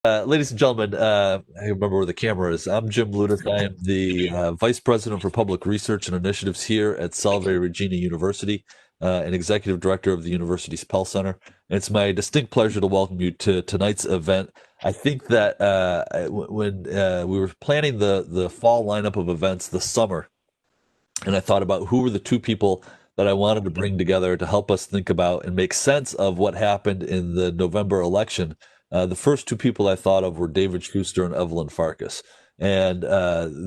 Ladies and gentlemen, I remember where the camera is. I'm Jim Ludes. I am the Vice President for Public Research and Initiatives here at Salve Regina University, and Executive Director of the university's Pell Center. And it's my distinct pleasure to welcome you to tonight's event. I think that when we were planning the fall lineup of events this summer, and I thought about who were the two people that I wanted to bring together to help us think about and make sense of what happened in the November election. The first two people I thought of were David Shuster and Evelyn Farkas. And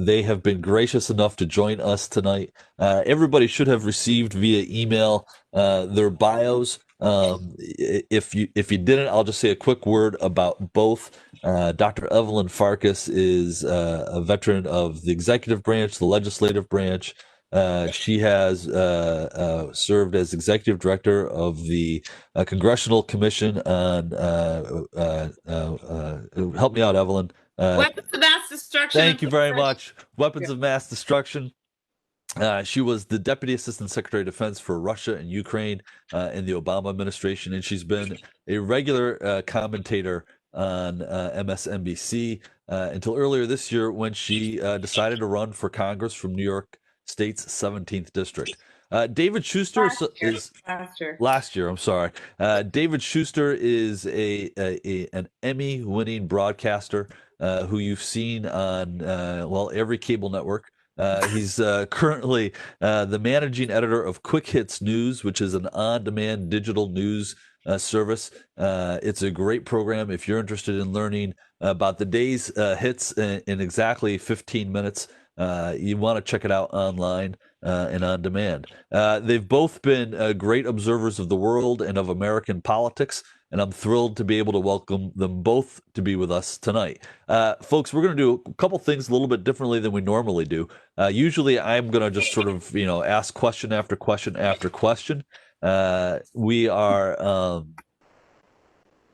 they have been gracious enough to join us tonight. Everybody should have received via email their bios. If you didn't, I'll just say a quick word about both. Dr. Evelyn Farkas is a veteran of the executive branch, the legislative branch. She has served as executive director of the Congressional Commission on. Help me out, Evelyn. Weapons of mass destruction. Thank you very much. Weapons of mass destruction. She was the Deputy Assistant Secretary of Defense for Russia and Ukraine in the Obama administration, and she's been a regular commentator on MSNBC until earlier this year when she decided to run for Congress from New York State's 17th District. David Shuster is last year. I'm sorry. David Shuster is an Emmy-winning broadcaster who you've seen on every cable network. He's currently the managing editor of Quick Hits News, which is an on-demand digital news service. It's a great program if you're interested in learning about the day's hits in exactly 15 minutes. You want to check it out online and on demand. They've both been great observers of the world and of American politics, and I'm thrilled to be able to welcome them both to be with us tonight. Folks, we're going to do a couple things a little bit differently than we normally do. Usually I'm going to just sort of, ask question after question after question. We are...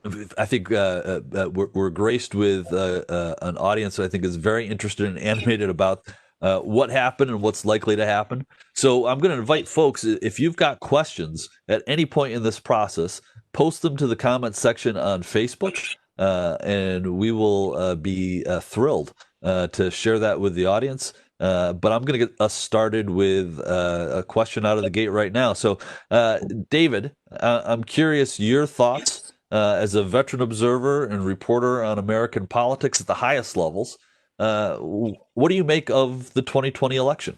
I think we're graced with an audience that I think is very interested and animated about what happened and what's likely to happen. So I'm going to invite folks, if you've got questions at any point in this process, post them to the comment section on Facebook, and we will be thrilled to share that with the audience. But I'm going to get us started with a question out of the gate right now. So, David, I'm curious your thoughts. As a veteran observer and reporter on American politics at the highest levels, what do you make of the 2020 election?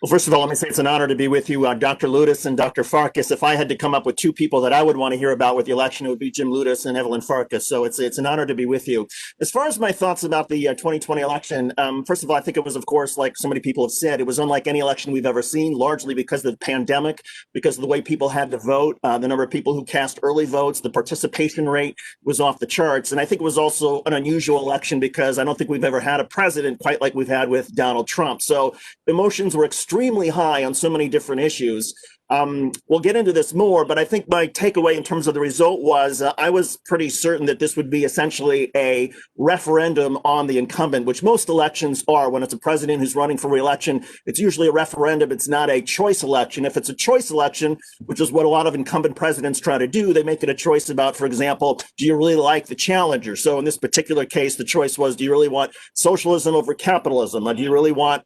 Well, first of all, let me say it's an honor to be with you, Dr. Ludes and Dr. Farkas. If I had to come up with two people that I would want to hear about with the election, it would be Jim Ludes and Evelyn Farkas. So it's an honor to be with you. As far as my thoughts about the 2020 election, first of all, I think it was, of course, like so many people have said, it was unlike any election we've ever seen, largely because of the pandemic, because of the way people had to vote, the number of people who cast early votes, the participation rate was off the charts. And I think it was also an unusual election because I don't think we've ever had a president quite like we've had with Donald Trump. So emotions were extremely high on so many different issues. We'll get into this more, but I think my takeaway in terms of the result was I was pretty certain that this would be essentially a referendum on the incumbent, which most elections are. When it's a president who's running for re-election, it's usually a referendum. It's not a choice election. If it's a choice election, which is what a lot of incumbent presidents try to do, they make it a choice about, for example, do you really like the challenger? So in this particular case, the choice was, do you really want socialism over capitalism? Do you really want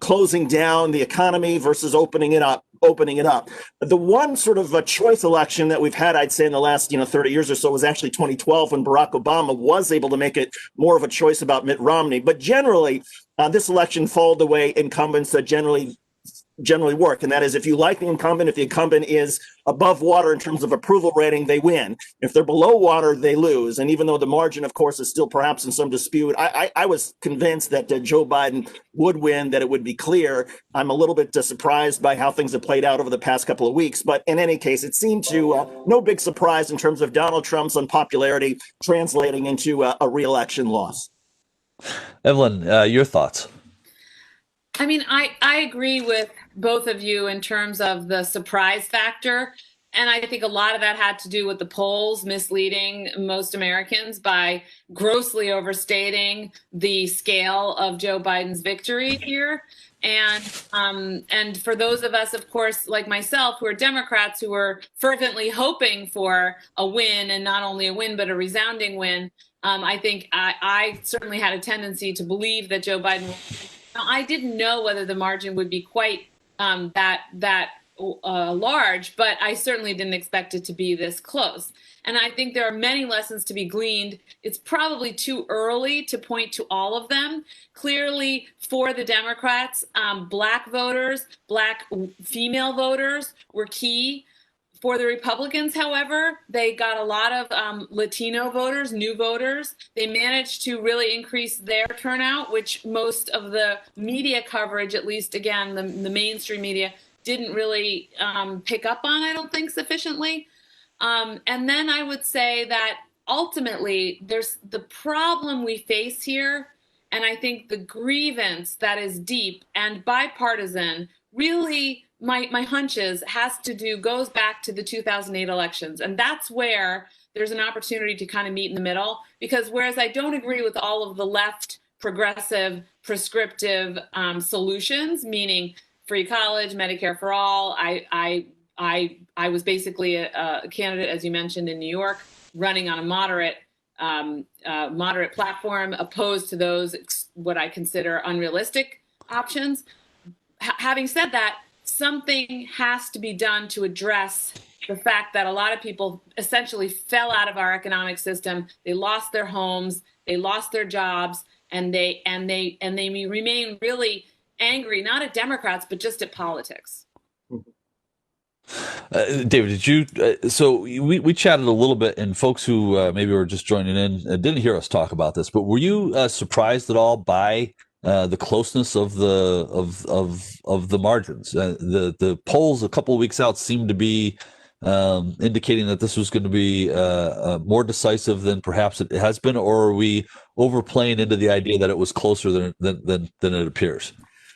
closing down the economy versus opening it up? The one sort of a choice election that we've had, I'd say in the last 30 years or so was actually 2012 when Barack Obama was able to make it more of a choice about Mitt Romney. But generally, this election followed the way incumbents generally work. And that is, if you like the incumbent, if the incumbent is above water in terms of approval rating, they win. If they're below water, they lose. And even though the margin, of course, is still perhaps in some dispute, I was convinced that Joe Biden would win, that it would be clear. I'm a little bit surprised by how things have played out over the past couple of weeks. But in any case, it seemed to no big surprise in terms of Donald Trump's unpopularity translating into a re-election loss. Evelyn, your thoughts? I mean, I agree with both of you in terms of the surprise factor. And I think a lot of that had to do with the polls misleading most Americans by grossly overstating the scale of Joe Biden's victory here. And for those of us, of course, like myself, who are Democrats, who were fervently hoping for a win, and not only a win, but a resounding win, I think I certainly had a tendency to believe that Joe Biden. Now, I didn't know whether the margin would be quite that large, but I certainly didn't expect it to be this close. And I think there are many lessons to be gleaned. It's probably too early to point to all of them. Clearly, for the Democrats, Black voters, Black female voters were key. For the Republicans, however, they got a lot of Latino voters, new voters. They managed to really increase their turnout, which most of the media coverage, at least, again, the mainstream media, didn't really pick up on, I don't think, sufficiently. And then I would say that ultimately there's the problem we face here, and I think the grievance that is deep and bipartisan really, my hunches, goes back to the 2008 elections. And that's where there's an opportunity to kind of meet in the middle, because whereas I don't agree with all of the left progressive prescriptive solutions, meaning free college, Medicare for all, I was basically a candidate, as you mentioned, in New York, running on a moderate platform, opposed to those what I consider unrealistic options. Having said that, something has to be done to address the fact that a lot of people essentially fell out of our economic system. They lost their homes, they lost their jobs, and they remain really angry, not at Democrats, but just at politics. David, did you? So we chatted a little bit, and folks who maybe were just joining in didn't hear us talk about this. But were you surprised at all by the closeness of the margins? The polls a couple of weeks out seemed to be indicating that this was going to be more decisive than perhaps it has been, or are we overplaying into the idea that it was closer than it appears?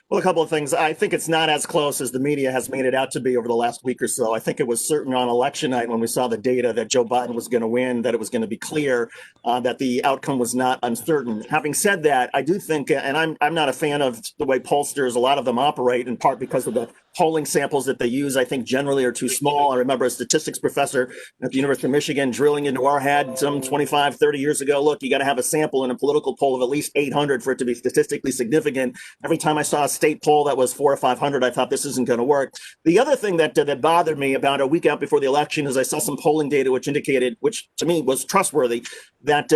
Well, a couple of things. I think it's not as close as the media has made it out to be over the last week or so. I think it was certain on election night when we saw the data that Joe Biden was going to win, that it was going to be clear that the outcome was not uncertain. Having said that, I do think, and I'm not a fan of the way pollsters, a lot of them operate, in part because of the polling samples that they use, I think generally are too small. I remember a statistics professor at the University of Michigan drilling into our head some 25, 30 years ago. Look, you got to have a sample in a political poll of at least 800 for it to be statistically significant. Every time I saw a state poll that was 400 or 500, I thought this isn't going to work. The other thing that bothered me about a week out before the election is I saw some polling data which indicated, which to me was trustworthy, that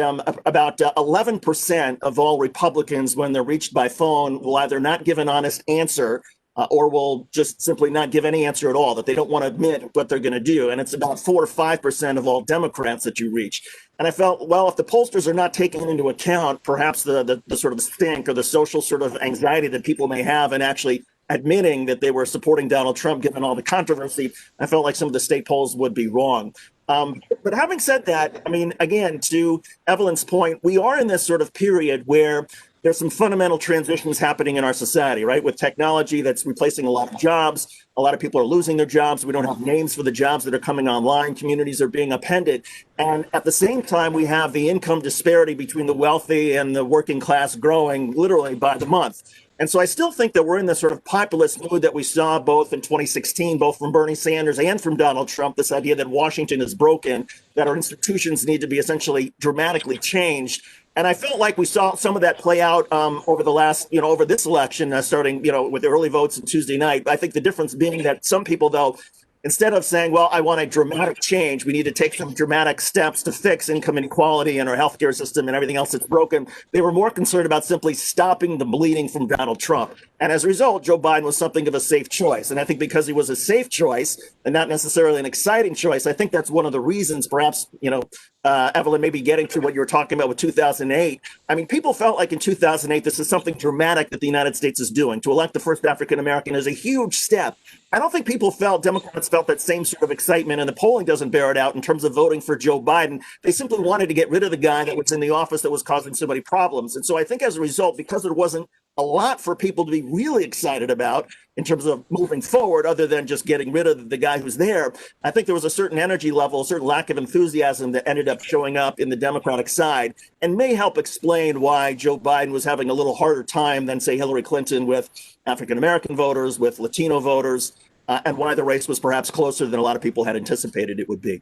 about 11% of all Republicans, when they're reached by phone, will either not give an honest answer or will just simply not give any answer at all, that they don't want to admit what they're going to do. And it's about 4 or 5% of all Democrats that you reach. And I felt, well, if the pollsters are not taking into account perhaps the sort of stink or the social sort of anxiety that people may have in actually admitting that they were supporting Donald Trump, given all the controversy, I felt like some of the state polls would be wrong. But having said that, I mean, again, to Evelyn's point, we are in this sort of period where there's some fundamental transitions happening in our society, right? With technology that's replacing a lot of jobs. A lot of people are losing their jobs. We don't have names for the jobs that are coming online. Communities are being upended. And at the same time, we have the income disparity between the wealthy and the working class growing literally by the month. And so I still think that we're in this sort of populist mood that we saw both in 2016, both from Bernie Sanders and from Donald Trump, this idea that Washington is broken, that our institutions need to be essentially dramatically changed. And I felt like we saw some of that play out over the last, over this election, starting, with the early votes on Tuesday night. I think the difference being that some people, though, instead of saying, well, I want a dramatic change, we need to take some dramatic steps to fix income inequality in our healthcare system and everything else that's broken, they were more concerned about simply stopping the bleeding from Donald Trump. And as a result, Joe Biden was something of a safe choice. And I think because he was a safe choice and not necessarily an exciting choice, I think that's one of the reasons, perhaps, Evelyn, maybe getting to what you were talking about with 2008. I mean, people felt like in 2008, this is something dramatic that the United States is doing. To elect the first African-American is a huge step. I don't think Democrats felt that same sort of excitement, and the polling doesn't bear it out in terms of voting for Joe Biden. They simply wanted to get rid of the guy that was in the office that was causing so many problems. And so I think as a result, because there wasn't a lot for people to be really excited about in terms of moving forward, other than just getting rid of the guy who's there. I think there was a certain energy level, a certain lack of enthusiasm that ended up showing up in the Democratic side, and may help explain why Joe Biden was having a little harder time than, say, Hillary Clinton with African-American voters, with Latino voters, and why the race was perhaps closer than a lot of people had anticipated it would be.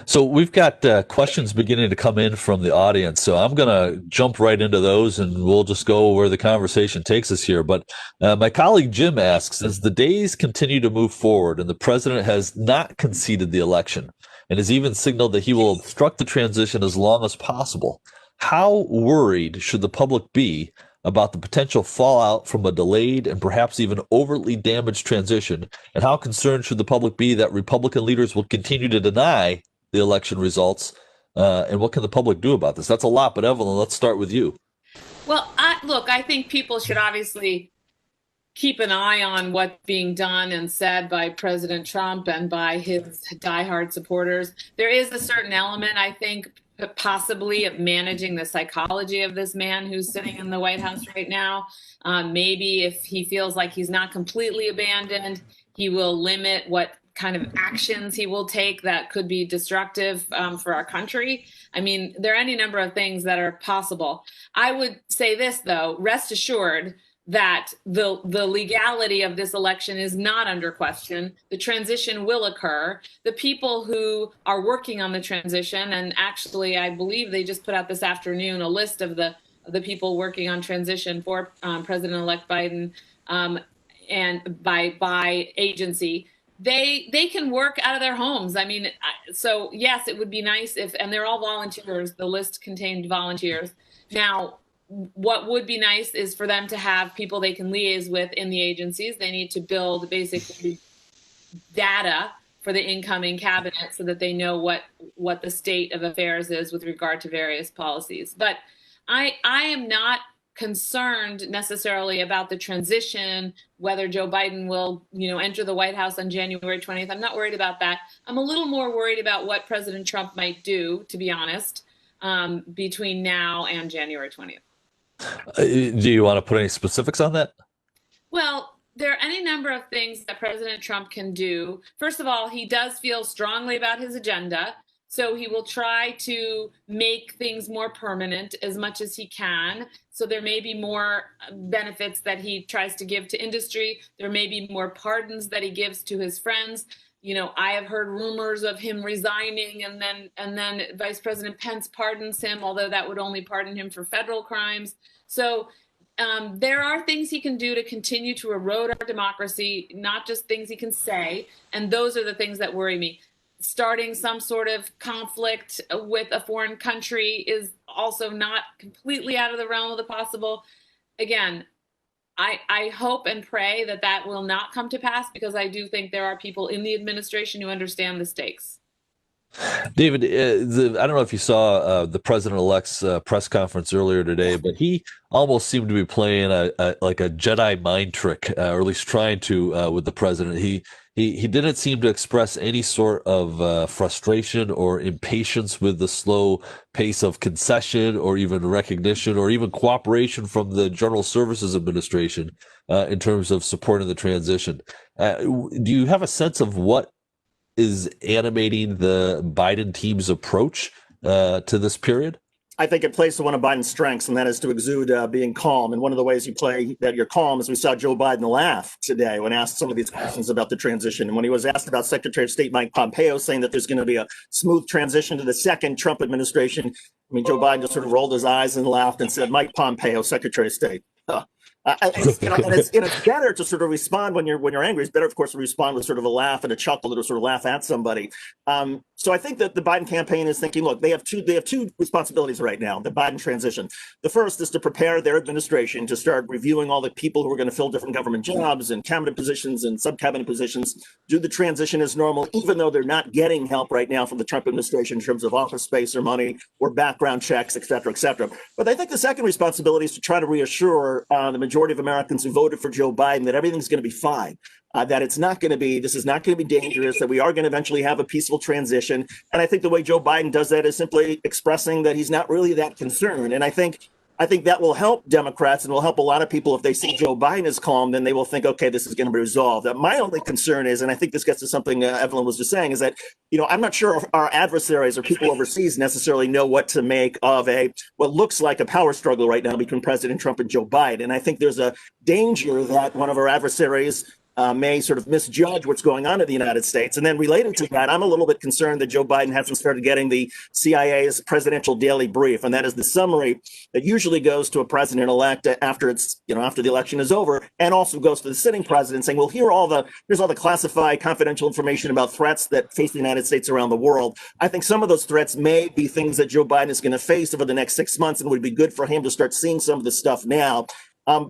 So we've got questions beginning to come in from the audience. So I'm going to jump right into those, and we'll just go where the conversation takes us here. But my colleague Jim asks, as the days continue to move forward and the president has not conceded the election and has even signaled that he will obstruct the transition as long as possible, how worried should the public be about the potential fallout from a delayed and perhaps even overtly damaged transition? And how concerned should the public be that Republican leaders will continue to deny the election results? And what can the public do about this? That's a lot, but Evelyn, let's start with you. Well, I think people should obviously keep an eye on what's being done and said by President Trump and by his diehard supporters. There is a certain element, I think, possibly of managing the psychology of this man who's sitting in the White House right now. Maybe if he feels like he's not completely abandoned, he will limit what kind of actions he will take that could be destructive for our country. I mean, there are any number of things that are possible. I would say this, though, rest assured that the legality of this election is not under question. The transition will occur. The people who are working on the transition, and actually I believe they just put out this afternoon a list of the people working on transition for President-elect Biden and by agency, they can work out of their homes. I mean, so yes, it would be nice if, and they're all volunteers, the list contained volunteers. Now, what would be nice is for them to have people they can liaise with in the agencies. They need to build basically data for the incoming cabinet so that they know what the state of affairs is with regard to various policies. But I am not concerned necessarily about the transition, whether Joe Biden will, enter the White House on January 20th. I'm not worried about that. I'm a little more worried about what President Trump might do, to be honest, between now and January 20th. Do you want to put any specifics on that? Well, there are any number of things that President Trump can do. First of all, he does feel strongly about his agenda, so he will try to make things more permanent as much as he can. So there may be more benefits that he tries to give to industry. There may be more pardons that he gives to his friends. I have heard rumors of him resigning and then Vice President Pence pardons him, although that would only pardon him for federal crimes. So there are things he can do to continue to erode our democracy, not just things he can say. And those are the things that worry me. Starting some sort of conflict with a foreign country is also not completely out of the realm of the possible. Again, I hope and pray that will not come to pass, because I do think there are people in the administration who understand the stakes. David, I don't know if you saw the president-elect's press conference earlier today, but he almost seemed to be playing like a Jedi mind trick, or at least trying to, with the president. He didn't seem to express any sort of frustration or impatience with the slow pace of concession or even recognition or even cooperation from the General Services Administration in terms of supporting the transition. Do you have a sense of what is animating the Biden team's approach to this period? I think it plays to one of Biden's strengths, and that is to exude being calm. And one of the ways you play that you're calm is we saw Joe Biden laugh today when asked some of these questions about the transition. And when he was asked about Secretary of State Mike Pompeo saying that there's going to be a smooth transition to the second Trump administration, Joe Biden just sort of rolled his eyes and laughed and said, Mike Pompeo, Secretary of State. And it's better to sort of respond when you're angry. It's better, of course, to respond with sort of a laugh and a chuckle, to sort of laugh at somebody. So I think that the Biden campaign is thinking, look, they have two responsibilities right now, the Biden transition. The first is to prepare their administration to start reviewing all the people who are going to fill different government jobs and cabinet positions and sub-cabinet positions, do the transition as normal, even though they're not getting help right now from the Trump administration in terms of office space or money or background checks, et cetera, et cetera. But I think the second responsibility is to try to reassure the majority of Americans who voted for Joe Biden that everything's going to be fine. That this is not going to be dangerous, that we are going to eventually have a peaceful transition. And I think the way Joe Biden does that is simply expressing that he's not really that concerned. And I think I think that will help Democrats and will help a lot of people. If they see Joe Biden is calm, then they will think, okay, this is going to be resolved. My only concern is, and I think this gets to something Evelyn was just saying, is that, I'm not sure if our adversaries or people overseas necessarily know what to make of what looks like a power struggle right now between President Trump and Joe Biden. And I think there's a danger that one of our adversaries may sort of misjudge what's going on in the United States. And then related to that, I'm a little bit concerned that Joe Biden hasn't started getting the CIA's presidential daily brief. And that is the summary that usually goes to a president-elect after after the election is over, and also goes to the sitting president saying, well, here's all the classified confidential information about threats that face the United States around the world. I think some of those threats may be things that Joe Biden is going to face over the next 6 months, and it would be good for him to start seeing some of this stuff now.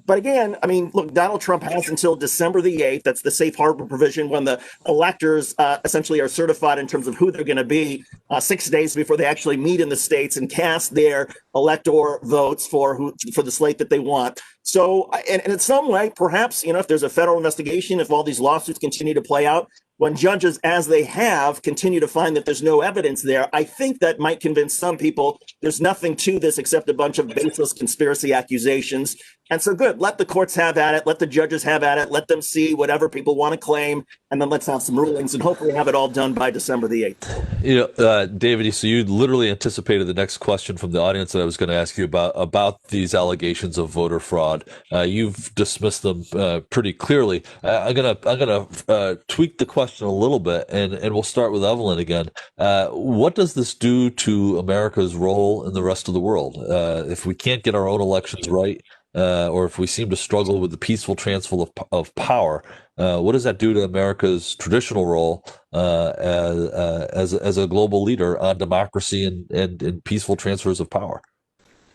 But again, look, Donald Trump has until December the 8th. That's the safe harbor provision when the electors essentially are certified in terms of who they're going to be 6 days before they actually meet in the states and cast their elector votes for the slate that they want. So, and in some way, perhaps, if there's a federal investigation, if all these lawsuits continue to play out, when judges, as they have, continue to find that there's no evidence there, I think that might convince some people there's nothing to this except a bunch of baseless conspiracy accusations. And so good, let the courts have at it, let the judges have at it, let them see whatever people want to claim, and then let's have some rulings and hopefully have it all done by December the 8th. David, so you literally anticipated the next question from the audience that I was going to ask you about these allegations of voter fraud. You've dismissed them pretty clearly. I'm gonna tweak the question a little bit, and we'll start with Evelyn again. What does this do to America's role in the rest of the world? If we can't get our own elections right, or if we seem to struggle with the peaceful transfer of power, what does that do to America's traditional role as a global leader on democracy and peaceful transfers of power?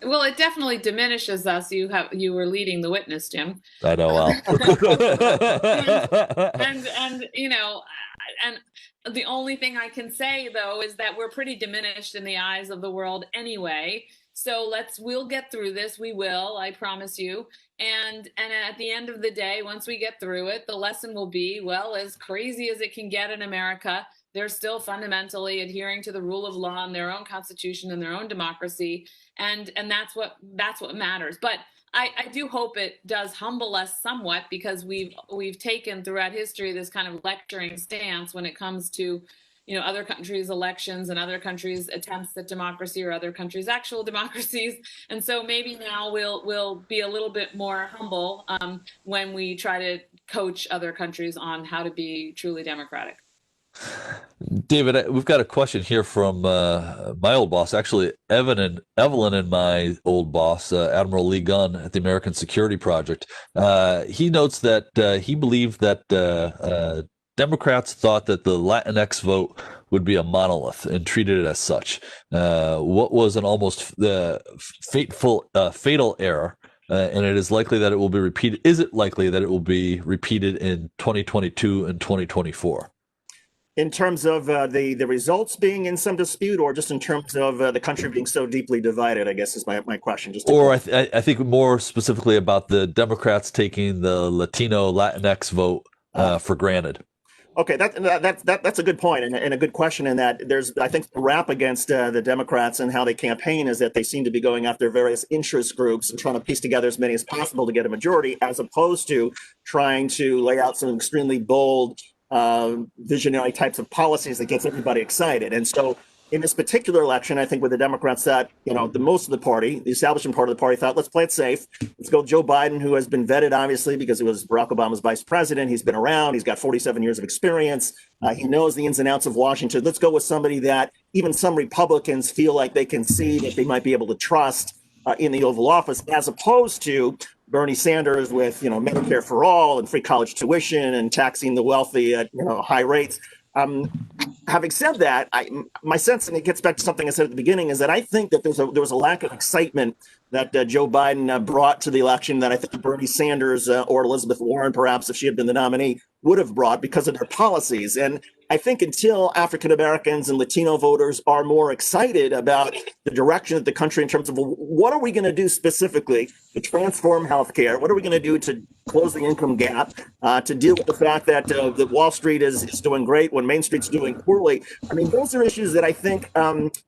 Well, it definitely diminishes us. You were leading the witness, Jim. I know. Well, and the only thing I can say though is that we're pretty diminished in the eyes of the world anyway. So we'll get through this. We will, I promise you. And at the end of the day, once we get through it, the lesson will be, well, as crazy as it can get in America, they're still fundamentally adhering to the rule of law and their own constitution and their own democracy. And that's what matters. But I do hope it does humble us somewhat, because we've taken throughout history this kind of lecturing stance when it comes to other countries' elections and other countries' attempts at democracy or other countries' actual democracies. And so maybe now we'll be a little bit more humble when we try to coach other countries on how to be truly democratic. David, we've got a question here from my old boss, actually, Evelyn and my old boss, Admiral Lee Gunn at the American Security Project. He notes that he believed that Democrats thought that the Latinx vote would be a monolith and treated it as such. What was an almost fatal error, and it is likely that it will be repeated. Is it likely that it will be repeated in 2022 and 2024? In terms of the results being in some dispute, or just in terms of the country being so deeply divided, I guess is my question. Or I think more specifically about the Democrats taking the Latino Latinx vote for granted. Okay, that's a good point and a good question. In that I think the rap against the Democrats and how they campaign is that they seem to be going after various interest groups and trying to piece together as many as possible to get a majority, as opposed to trying to lay out some extremely bold visionary types of policies that gets everybody excited. And so in this particular election, I think with the Democrats that, the most of the party, the establishment part of the party thought, let's play it safe. Let's go Joe Biden, who has been vetted, obviously, because he was Barack Obama's vice president. He's been around. He's got 47 years of experience. He knows the ins and outs of Washington. Let's go with somebody that even some Republicans feel like they can see that they might be able to trust in the Oval Office, as opposed to Bernie Sanders with, Medicare for all and free college tuition and taxing the wealthy at, high rates. Having said that, my sense, and it gets back to something I said at the beginning, is that I think that there was a lack of excitement that Joe Biden brought to the election that I think Bernie Sanders or Elizabeth Warren, perhaps if she had been the nominee, would have brought because of their policies. And I think until African Americans and Latino voters are more excited about the direction of the country in terms of what are we going to do specifically to transform healthcare, what are we going to do to close the income gap, to deal with the fact that Wall Street is doing great when Main Street's doing poorly. I mean, those are issues that I think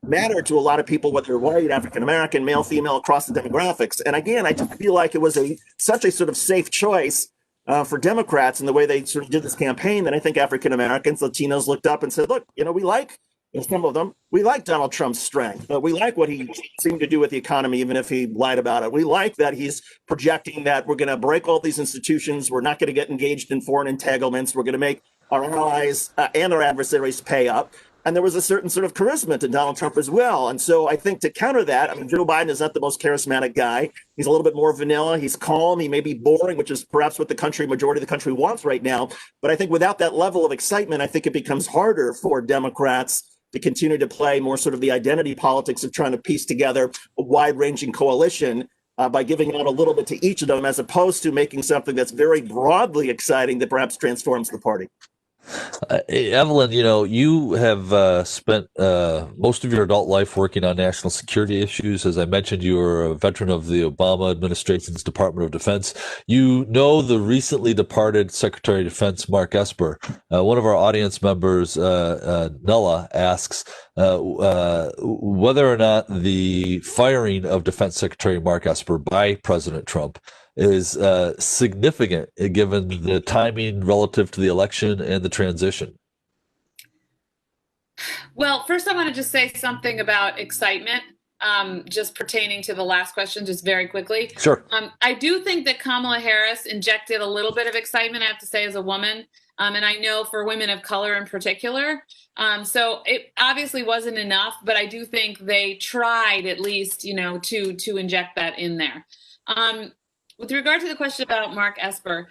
matter to a lot of people, whether they're white, African American, male, female, across the demographics. And again, I just feel like it was such a sort of safe choice for Democrats in the way they sort of did this campaign that I think African Americans, Latinos looked up and said, look, we like, some of them, we like Donald Trump's strength. We like what he seemed to do with the economy, even if he lied about it. We like that he's projecting that we're going to break all these institutions. We're not going to get engaged in foreign entanglements. We're going to make our allies and our adversaries pay up. And there was a certain sort of charisma to Donald Trump as well. And so I think to counter that, Joe Biden is not the most charismatic guy. He's a little bit more vanilla. He's calm. He may be boring, which is perhaps what majority of the country wants right now. But I think without that level of excitement, I think it becomes harder for Democrats to continue to play more sort of the identity politics of trying to piece together a wide-ranging coalition by giving out a little bit to each of them, as opposed to making something that's very broadly exciting that perhaps transforms the party. Evelyn, you have spent most of your adult life working on national security issues. As I mentioned, you were a veteran of the Obama administration's Department of Defense. You know the recently departed Secretary of Defense, Mark Esper. One of our audience members, Nella, asks whether or not the firing of Defense Secretary Mark Esper by President Trump is significant given the timing relative to the election and the transition. Well, first I want to just say something about excitement, just pertaining to the last question, just very quickly. Sure. I do think that Kamala Harris injected a little bit of excitement, I have to say, as a woman. And I know for women of color in particular. So it obviously wasn't enough, but I do think they tried at least, to inject that in there. With regard to the question about Mark Esper,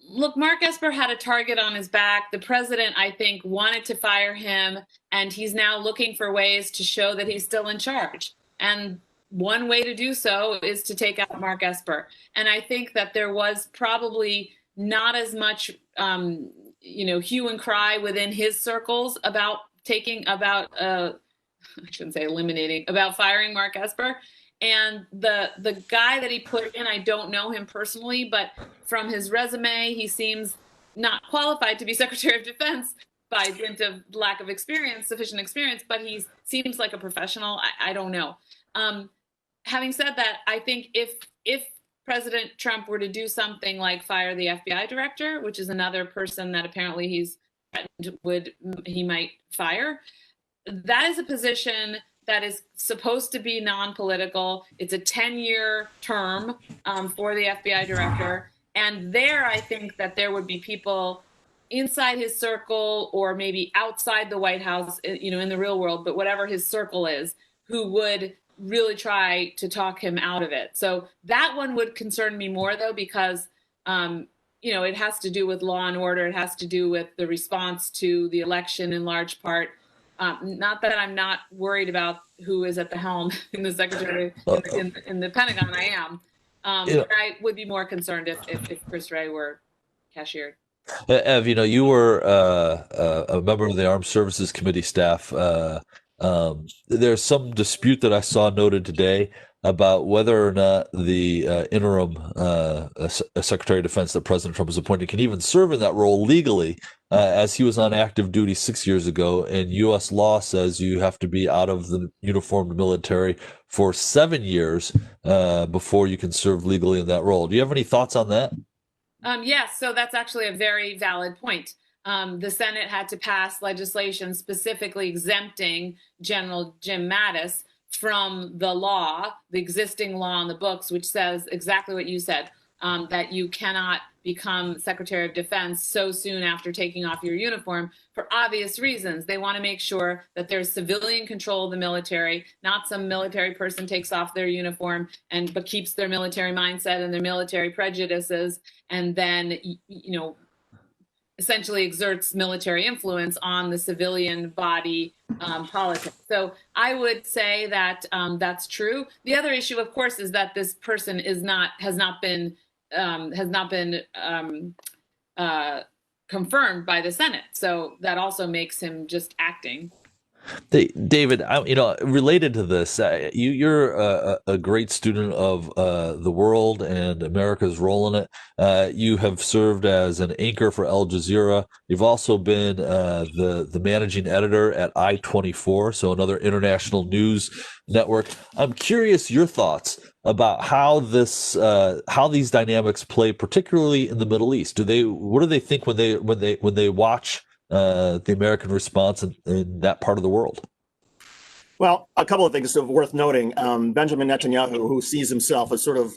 look, Mark Esper had a target on his back. The president, I think, wanted to fire him, and he's now looking for ways to show that he's still in charge. And one way to do so is to take out Mark Esper. And I think that there was probably not as much, hue and cry within his circles about firing Mark Esper. And the guy that he put in, I don't know him personally, but from his resume, he seems not qualified to be Secretary of Defense by dint of lack of sufficient experience, but he seems like a professional. I don't know. Having said that, I think if President Trump were to do something like fire the FBI director, which is another person that apparently he's threatened he might fire, that is a position that is supposed to be non-political. It's a 10-year term for the FBI director. And there, I think that there would be people inside his circle or maybe outside the White House, in the real world, but whatever his circle is, who would really try to talk him out of it. So that one would concern me more, though, because, it has to do with law and order. It has to do with the response to the election in large part. Not that I'm not worried about who is at the helm in the Secretary in the Pentagon. I am. But I would be more concerned if Chris Wray were cashiered. Ev, you were a member of the Armed Services Committee staff. There's some dispute that I saw noted today about whether or not the interim Secretary of Defense that President Trump has appointed can even serve in that role legally, as he was on active duty 6 years ago. And U.S. law says you have to be out of the uniformed military for 7 years before you can serve legally in that role. Do you have any thoughts on that? Yes, so that's actually a very valid point. The Senate had to pass legislation specifically exempting General Jim Mattis from the existing law on the books, which says exactly what you said, that you cannot become Secretary of Defense so soon after taking off your uniform for obvious reasons. They want to make sure that there's civilian control of the military, not some military person takes off their uniform but keeps their military mindset and their military prejudices, and then, essentially exerts military influence on the civilian body politics. So I would say that that's true. The other issue, of course, is that this person has not been confirmed by the Senate. So that also makes him just acting. David, related to this, you're a great student of the world and America's role in it. You have served as an anchor for Al Jazeera. You've also been the managing editor at I-24, so another international news network. I'm curious your thoughts about how these dynamics play, particularly in the Middle East? What do they think when they watch the American response in that part of the world? Well, a couple of things worth noting. Benjamin Netanyahu, who sees himself as sort of,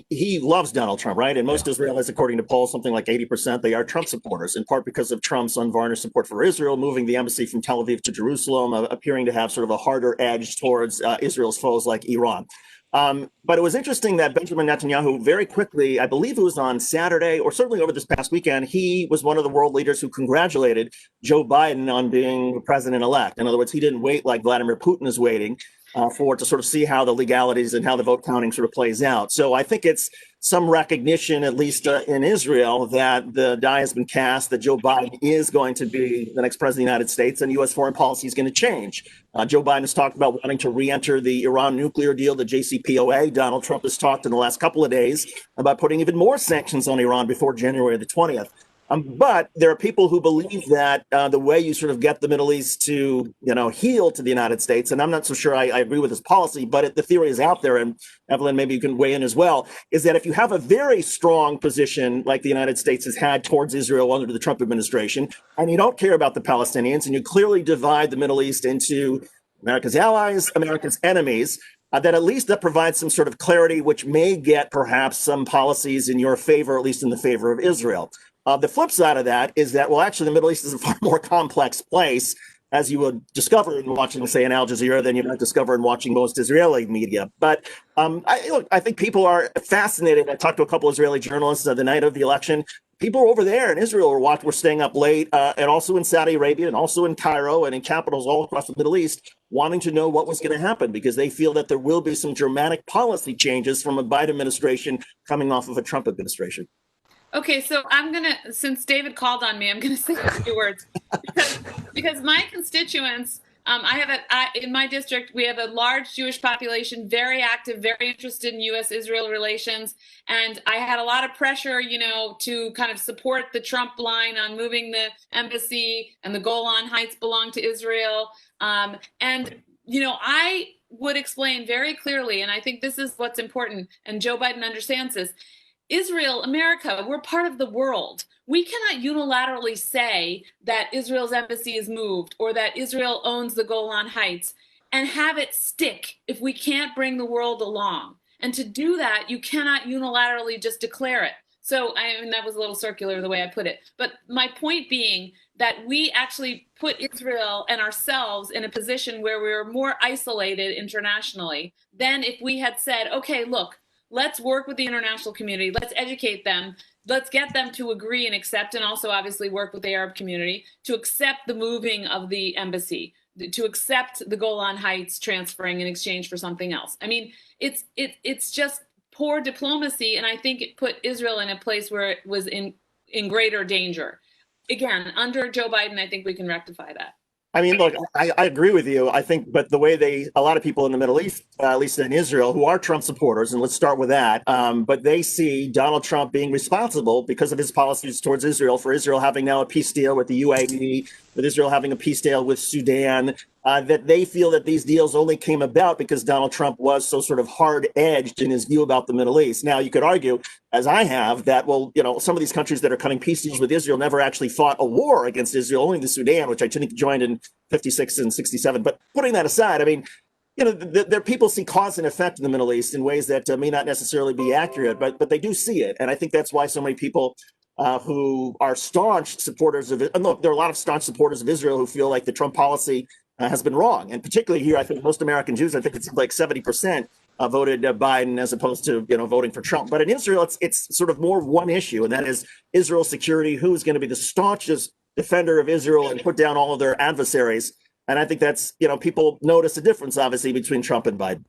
he loves Donald Trump, right? And most Israelis, according to polls, something like 80%, they are Trump supporters, in part because of Trump's unvarnished support for Israel, moving the embassy from Tel Aviv to Jerusalem, appearing to have sort of a harder edge towards Israel's foes like Iran. But it was interesting that Benjamin Netanyahu very quickly, I believe it was on Saturday or certainly over this past weekend, he was one of the world leaders who congratulated Joe Biden on being president-elect. In other words, he didn't wait like Vladimir Putin is waiting to sort of see how the legalities and how the vote counting sort of plays out. So I think it's some recognition, at least in Israel, that the die has been cast, that Joe Biden is going to be the next president of the United States, and U.S. foreign policy is going to change. Joe Biden has talked about wanting to re-enter the Iran nuclear deal, the JCPOA. Donald Trump has talked in the last couple of days about putting even more sanctions on Iran before January the 20th. But there are people who believe that the way you sort of get the Middle East to, heal to the United States, and I'm not so sure I agree with this policy, but the theory is out there, and Evelyn, maybe you can weigh in as well, is that if you have a very strong position like the United States has had towards Israel under the Trump administration, and you don't care about the Palestinians, and you clearly divide the Middle East into America's allies, America's enemies, that at least that provides some sort of clarity, which may get perhaps some policies in your favor, at least in the favor of Israel. The flip side of that is that, well, actually, the Middle East is a far more complex place, as you would discover in watching, say, an Al Jazeera than you might discover in watching most Israeli media. But I think people are fascinated. I talked to a couple of Israeli journalists the night of the election. People over there in Israel were staying up late, and also in Saudi Arabia, and also in Cairo, and in capitals all across the Middle East, wanting to know what was going to happen, because they feel that there will be some dramatic policy changes from a Biden administration coming off of a Trump administration. Okay, so since David called on me, I'm gonna say a few words because my constituents, in my district, we have a large Jewish population, very active, very interested in U.S.-Israel relations, and I had a lot of pressure, to kind of support the Trump line on moving the embassy, and the Golan Heights belong to Israel, and I would explain very clearly, and I think this is what's important, and Joe Biden understands this. Israel, America, we're part of the world. We cannot unilaterally say that Israel's embassy is moved or that Israel owns the Golan Heights and have it stick if we can't bring the world along. And to do that, you cannot unilaterally just declare it. So, that was a little circular the way I put it. But my point being that we actually put Israel and ourselves in a position where we were more isolated internationally than if we had said, okay, look, let's work with the international community. Let's educate them. Let's get them to agree and accept, and also obviously work with the Arab community to accept the moving of the embassy, to accept the Golan Heights transferring in exchange for something else. It's just poor diplomacy, and I think it put Israel in a place where it was in greater danger. Again, under Joe Biden, I think we can rectify that. Look, I agree with you. I think, but the way a lot of people in the Middle East, at least in Israel, who are Trump supporters, and let's start with that, but they see Donald Trump being responsible because of his policies towards Israel, for Israel having now a peace deal with the UAE, with Israel having a peace deal with Sudan, that they feel that these deals only came about because Donald Trump was so sort of hard-edged in his view about the Middle East. Now, you could argue, as I have, that, well, some of these countries that are cutting peace deals with Israel never actually fought a war against Israel, only the Sudan, which I think joined in 56 and 67. But putting that aside, there people see cause and effect in the Middle East in ways that may not necessarily be accurate, but they do see it. And I think that's why so many people who are staunch supporters of it, and look, there are a lot of staunch supporters of Israel who feel like the Trump policy has been wrong. And particularly here, I think most American Jews, I think it's like 70% voted Biden as opposed to, voting for Trump. But in Israel, it's sort of more one issue, and that is Israel's security, who's going to be the staunchest defender of Israel and put down all of their adversaries. And I think that's, people notice a difference, obviously, between Trump and Biden.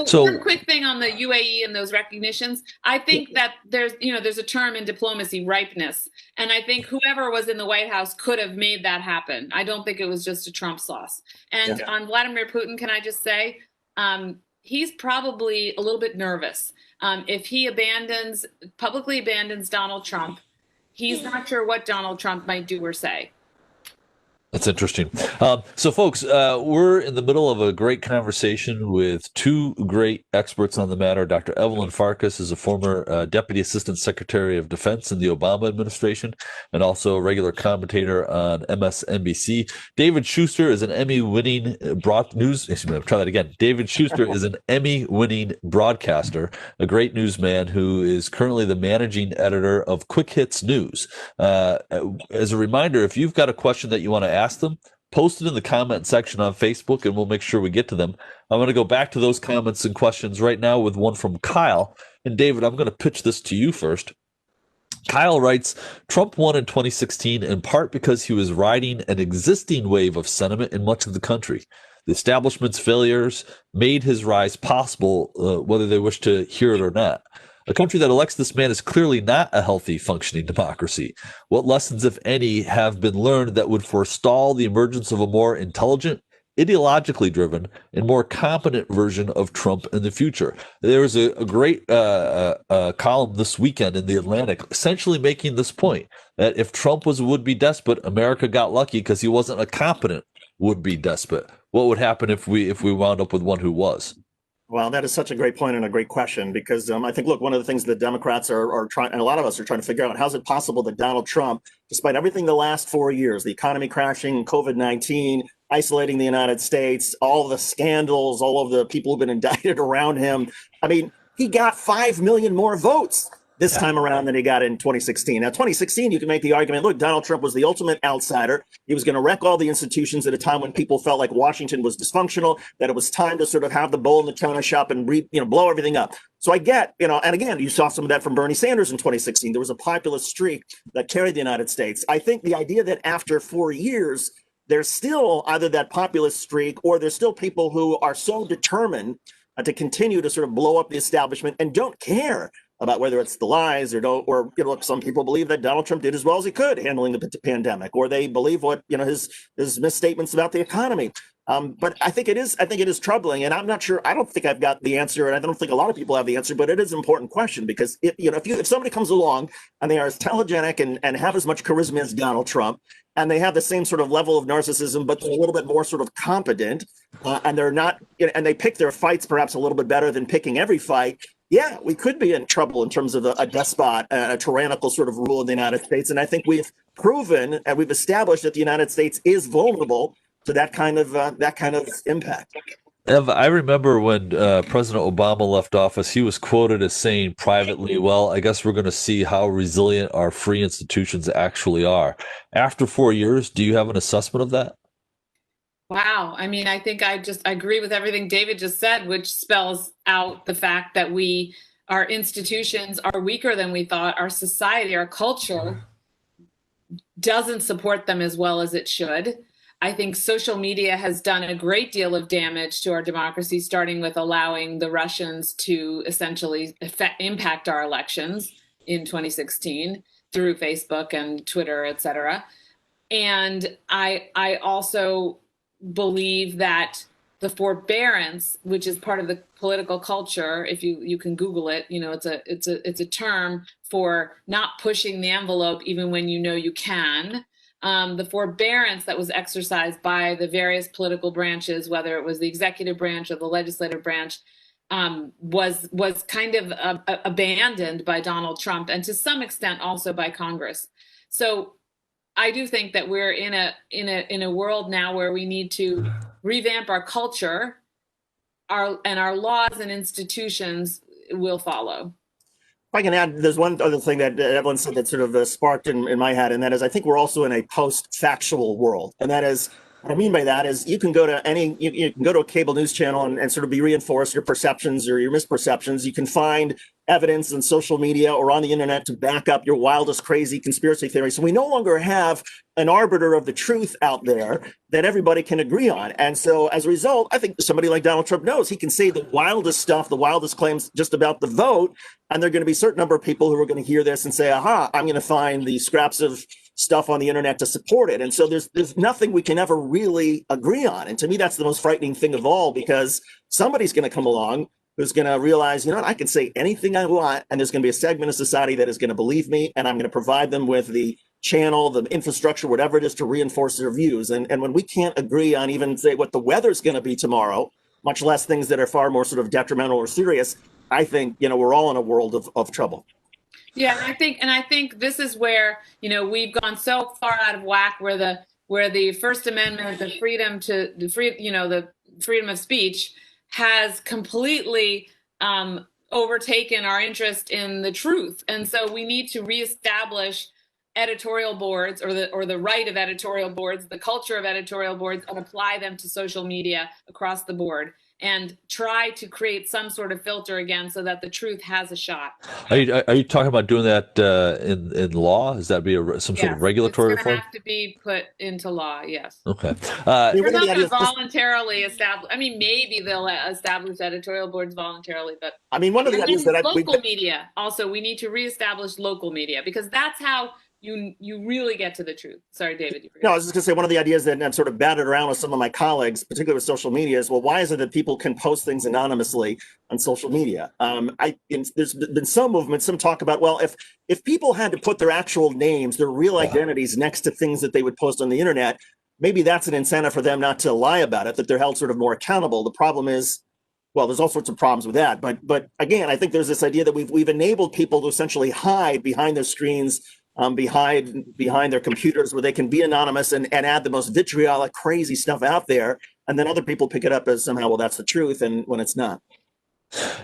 So one quick thing on the UAE and those recognitions. I think that there's a term in diplomacy, ripeness. And I think whoever was in the White House could have made that happen. I don't think it was just a Trump sauce. And on Vladimir Putin, can I just say, he's probably a little bit nervous. If he publicly abandons Donald Trump, he's not sure what Donald Trump might do or say. That's interesting. So, folks, we're in the middle of a great conversation with two great experts on the matter. Dr. Evelyn Farkas is a former Deputy Assistant Secretary of Defense in the Obama administration and also a regular commentator on MSNBC. David Shuster is an Emmy-winning David Shuster is an Emmy-winning broadcaster, a great newsman who is currently the managing editor of Quick Hits News. As a reminder, if you've got a question that you want to ask them, post it in the comment section on Facebook and we'll make sure we get to them. I'm going to go back to those comments and questions right now with one from Kyle. And David, I'm going to pitch this to you first. Kyle writes, Trump won in 2016 in part because he was riding an existing wave of sentiment in much of the country. The establishment's failures made his rise possible, whether they wish to hear it or not. A country that elects this man is clearly not a healthy, functioning democracy. What lessons, if any, have been learned that would forestall the emergence of a more intelligent, ideologically driven, and more competent version of Trump in the future? There was a great column this weekend in The Atlantic essentially making this point, that if Trump was a would-be despot, America got lucky because he wasn't a competent would-be despot. What would happen if we wound up with one who was? Well, that is such a great point and a great question, because I think, look, one of the things the Democrats are trying, and a lot of us are trying to figure out, how is it possible that Donald Trump, despite everything the last 4 years, the economy crashing, COVID-19, isolating the United States, all the scandals, all of the people who've been indicted around him, I mean, he got 5 million more votes this time around than he got in 2016. Now, 2016, you can make the argument, look, Donald Trump was the ultimate outsider. He was going to wreck all the institutions at a time when people felt like Washington was dysfunctional, that it was time to sort of have the bull in the china shop and blow everything up. So I get, and again, you saw some of that from Bernie Sanders in 2016. There was a populist streak that carried the United States. I think the idea that after 4 years, there's still either that populist streak or there's still people who are so determined to continue to sort of blow up the establishment and don't care about whether it's the lies or some people believe that Donald Trump did as well as he could handling the pandemic, or they believe what his misstatements about the economy. But I think it is troubling, and I'm not sure. I don't think I've got the answer, and I don't think a lot of people have the answer. But it is an important question, because if somebody comes along and they are as telegenic and have as much charisma as Donald Trump, and they have the same sort of level of narcissism, but they're a little bit more sort of competent, and they're not, and they pick their fights perhaps a little bit better than picking every fight. Yeah, we could be in trouble in terms of a despot, a tyrannical sort of rule in the United States. And I think we've proven and we've established that the United States is vulnerable to that kind of impact. Ev, I remember when President Obama left office, he was quoted as saying privately, well, I guess we're going to see how resilient our free institutions actually are. After 4 years, do you have an assessment of that? Wow. I mean, I think I agree with everything David just said, which spells out the fact that our institutions are weaker than we thought. Our society, our culture doesn't support them as well as it should. I think social media has done a great deal of damage to our democracy, starting with allowing the Russians to essentially impact our elections in 2016 through Facebook and Twitter, et cetera. And I also believe that the forbearance, which is part of the political culture, if you can Google it, it's a term for not pushing the envelope even when you can. The forbearance that was exercised by the various political branches, whether it was the executive branch or the legislative branch, was kind of abandoned by Donald Trump, and to some extent also by Congress. So I do think that we're in a world now where we need to revamp our culture, and our laws and institutions will follow. If I can add, there's one other thing that Evelyn said that sort of sparked in my head, and that is I think we're also in a post-factual world, and that is, what I mean by that is you can go to you can go to a cable news channel and sort of be reinforced your perceptions or your misperceptions. You can find evidence in social media or on the internet to back up your wildest crazy conspiracy theories. So we no longer have an arbiter of the truth out there that everybody can agree on. And so as a result, I think somebody like Donald Trump knows he can say the wildest stuff, the wildest claims just about the vote. And there are going to be a certain number of people who are going to hear this and say, aha, I'm going to find the scraps of stuff on the internet to support it. And so there's nothing we can ever really agree on. And to me, that's the most frightening thing of all, because somebody's going to come along who's going to realize, I can say anything I want, and there's going to be a segment of society that is going to believe me, and I'm going to provide them with the channel, the infrastructure, whatever it is, to reinforce their views. And when we can't agree on even, say, what the weather's going to be tomorrow, much less things that are far more sort of detrimental or serious, I think, we're all in a world of trouble. Yeah, and I think this is where, we've gone so far out of whack where the First Amendment, the freedom of speech has completely overtaken our interest in the truth. And so we need to reestablish editorial boards, or the right of editorial boards, the culture of editorial boards, and apply them to social media across the board, and try to create some sort of filter again so that the truth has a shot. Are you talking about doing that in law? Is that be some sort of regulatory reform? It's have to be put into law. Yes. Okay. They're not going to voluntarily establish. I mean, maybe they'll establish editorial boards voluntarily, but I mean, one of the ideas that local media also, we need to reestablish local media, because that's how you really get to the truth. Sorry, David. No, I was just going to say, one of the ideas that I've sort of batted around with some of my colleagues, particularly with social media, is, well, why is it that people can post things anonymously on social media? There's been some movement, some talk about, well, if people had to put their actual names, their real identities next to things that they would post on the internet, maybe that's an incentive for them not to lie about it, that they're held sort of more accountable. The problem is, well, there's all sorts of problems with that. But again, I think there's this idea that we've enabled people to essentially hide behind their screens, behind their computers, where they can be anonymous and add the most vitriolic, crazy stuff out there, and then other people pick it up as somehow, well, that's the truth, and when it's not.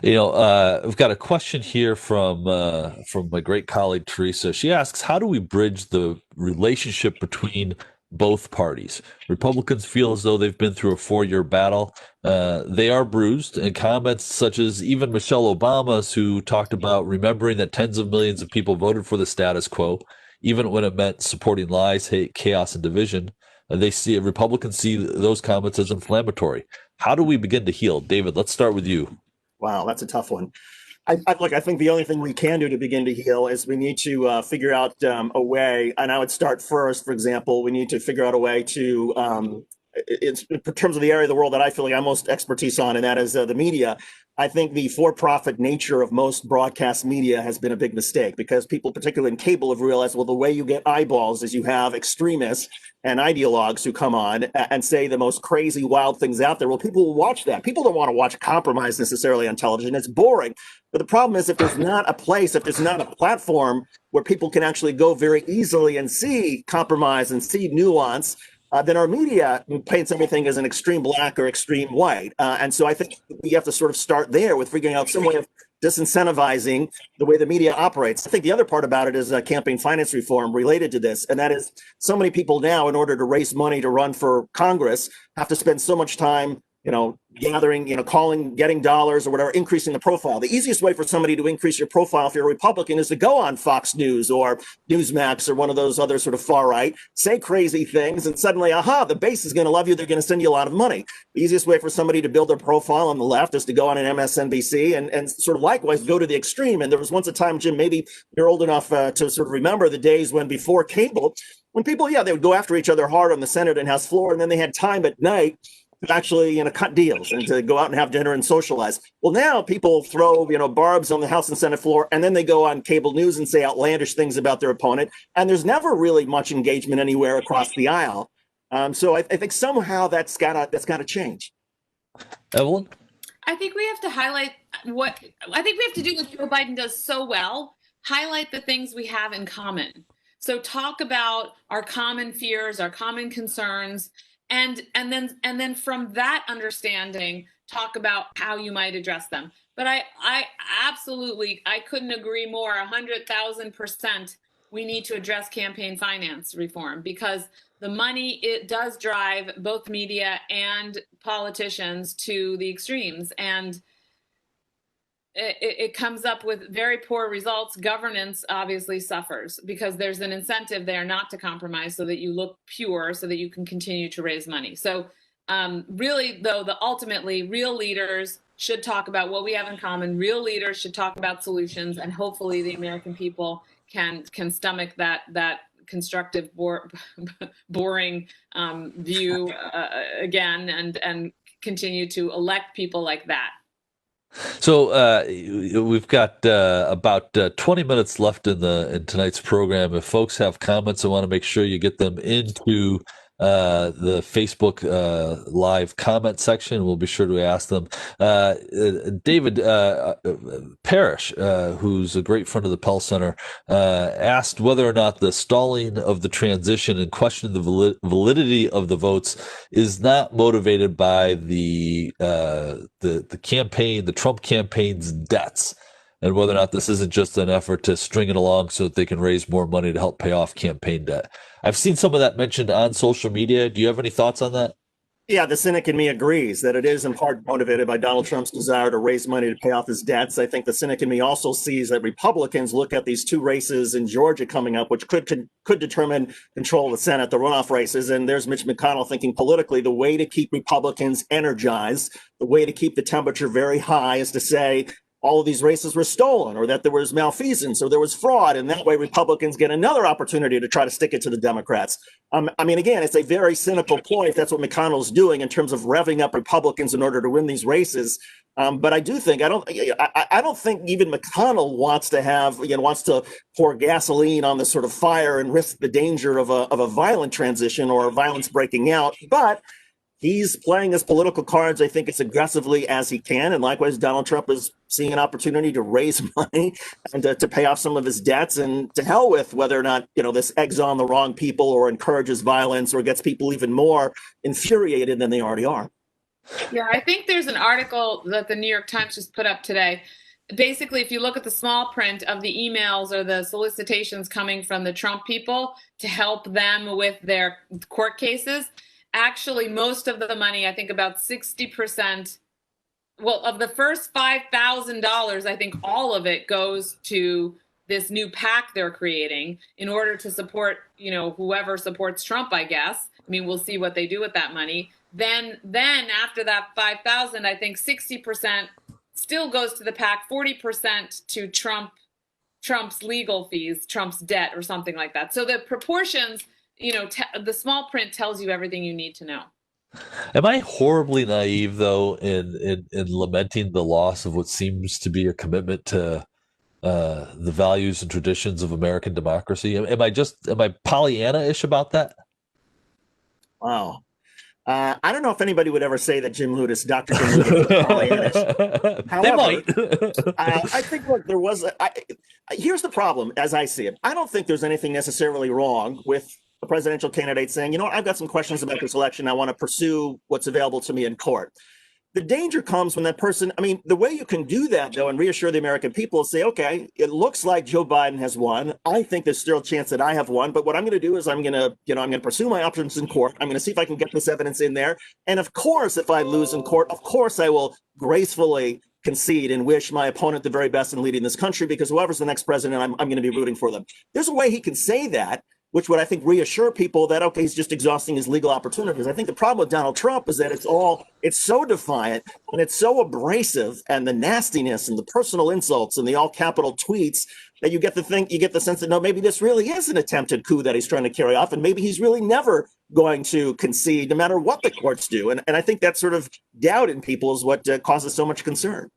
We've got a question here from my great colleague Teresa. She asks, how do we bridge the relationship between both parties? Republicans feel as though they've been through a 4-year battle. They are bruised, and comments such as even Michelle Obama's, who talked about remembering that tens of millions of people voted for the status quo, even when it meant supporting lies, hate, chaos, and division. Republicans see those comments as inflammatory. How do we begin to heal? David, let's start with you. Wow, that's a tough one. I think the only thing we can do to begin to heal is we need to figure out a way, and I would start first, for example, we need to figure out a way to, in terms of the area of the world that I feel like I'm most expertise on, and that is the media. I think the for-profit nature of most broadcast media has been a big mistake, because people, particularly in cable, have realized, well, the way you get eyeballs is you have extremists and ideologues who come on and say the most crazy, wild things out there. Well, people will watch that. People don't want to watch compromise necessarily on television. It's boring. But the problem is, if there's not a place, if there's not a platform where people can actually go very easily and see compromise and see nuance, then our media paints everything as an extreme black or extreme white. And so I think we have to sort of start there with figuring out some way of disincentivizing the way the media operates. I think the other part about it is campaign finance reform related to this. And that is, so many people now, in order to raise money to run for Congress, have to spend so much time gathering, calling, getting dollars or whatever, increasing the profile. The easiest way for somebody to increase your profile if you're a Republican is to go on Fox News or Newsmax or one of those other sort of far right, say crazy things, and suddenly, the base is going to love you. They're going to send you a lot of money. The easiest way for somebody to build their profile on the left is to go on an MSNBC and sort of likewise go to the extreme. And there was once a time, Jim, maybe you're old enough to sort of remember the days when, before cable, when people, they would go after each other hard on the Senate and House floor, and then they had time at night to actually, cut deals and to go out and have dinner and socialize. Well, now people throw, barbs on the House and Senate floor, and then they go on cable news and say outlandish things about their opponent. And there's never really much engagement anywhere across the aisle. So I think somehow that's gotta change. Evelyn? I think we have to highlight what Joe Biden does so well, highlight the things we have in common. So talk about our common fears, our common concerns, and then from that understanding, talk about how you might address them. But I absolutely, I couldn't agree more, 100,000%. We need to address campaign finance reform, because the money, it does drive both media and politicians to the extremes, and it comes up with very poor results. Governance obviously suffers because there's an incentive there not to compromise, so that you look pure, so that you can continue to raise money. So really, though, ultimately, real leaders should talk about what we have in common. Real leaders should talk about solutions, and hopefully the American people can stomach that constructive, boring view again, and continue to elect people like that. So we've got about 20 minutes left in tonight's program. If folks have comments, I want to make sure you get them into the Facebook live comment section. We'll be sure to ask them. David Parrish, who's a great friend of the Pell Center, asked whether or not the stalling of the transition and questioning the validity of the votes is not motivated by the campaign, the Trump campaign's debts, and whether or not this isn't just an effort to string it along so that they can raise more money to help pay off campaign debt. I've seen some of that mentioned on social media. Do you have any thoughts on that? Yeah, the cynic in me agrees that it is in part motivated by Donald Trump's desire to raise money to pay off his debts. I think the cynic in me also sees that Republicans look at these two races in Georgia coming up, which could determine control of the Senate, the runoff races. And there's Mitch McConnell thinking politically, the way to keep Republicans energized, the way to keep the temperature very high is to say, all of these races were stolen, or that there was malfeasance, or there was fraud, and that way Republicans get another opportunity to try to stick it to the Democrats. I mean, again, it's a very cynical ploy if that's what McConnell's doing in terms of revving up Republicans in order to win these races. But I do think I don't think even McConnell wants to pour gasoline on this sort of fire and risk the danger of a violent transition or violence breaking out. But he's playing his political cards, I think, as aggressively as he can. And likewise, Donald Trump is seeing an opportunity to raise money and to pay off some of his debts. And to hell with whether or not, this eggs on the wrong people or encourages violence or gets people even more infuriated than they already are. Yeah, I think there's an article that the New York Times just put up today. Basically, if you look at the small print of the emails or the solicitations coming from the Trump people to help them with their court cases, actually, most of the money, I think about 60%, of the first $5,000, I think all of it goes to this new PAC they're creating in order to support, whoever supports Trump, I guess. I mean, we'll see what they do with that money. Then after that 5,000, I think 60% still goes to the PAC, 40% to Trump's legal fees, Trump's debt, or something like that. So the proportions, the small print tells you everything you need to know. Am I horribly naive, though, in lamenting the loss of what seems to be a commitment to the values and traditions of American democracy? Am I Pollyanna-ish about that? Wow. I don't know if anybody would ever say that Dr. Jim Ludes is Pollyannish. However, I think, look, here's the problem as I see it. I don't think there's anything necessarily wrong with a presidential candidate saying, I've got some questions about this election. I want to pursue what's available to me in court. The danger comes when that person, the way you can do that, though, and reassure the American people is say, okay, it looks like Joe Biden has won. I think there's still a chance that I have won. But what I'm going to do is I'm going to pursue my options in court. I'm going to see if I can get this evidence in there. And of course, if I lose in court, of course, I will gracefully concede and wish my opponent the very best in leading this country, because whoever's the next president, I'm going to be rooting for them. There's a way he can say that, which would, I think, reassure people that, okay, he's just exhausting his legal opportunities. I think the problem with Donald Trump is that it's so defiant and it's so abrasive, and the nastiness and the personal insults and the all capital tweets, that you get the sense that, no, maybe this really is an attempted coup that he's trying to carry off. And maybe he's really never going to concede no matter what the courts do. And I think that sort of doubt in people is what causes so much concern.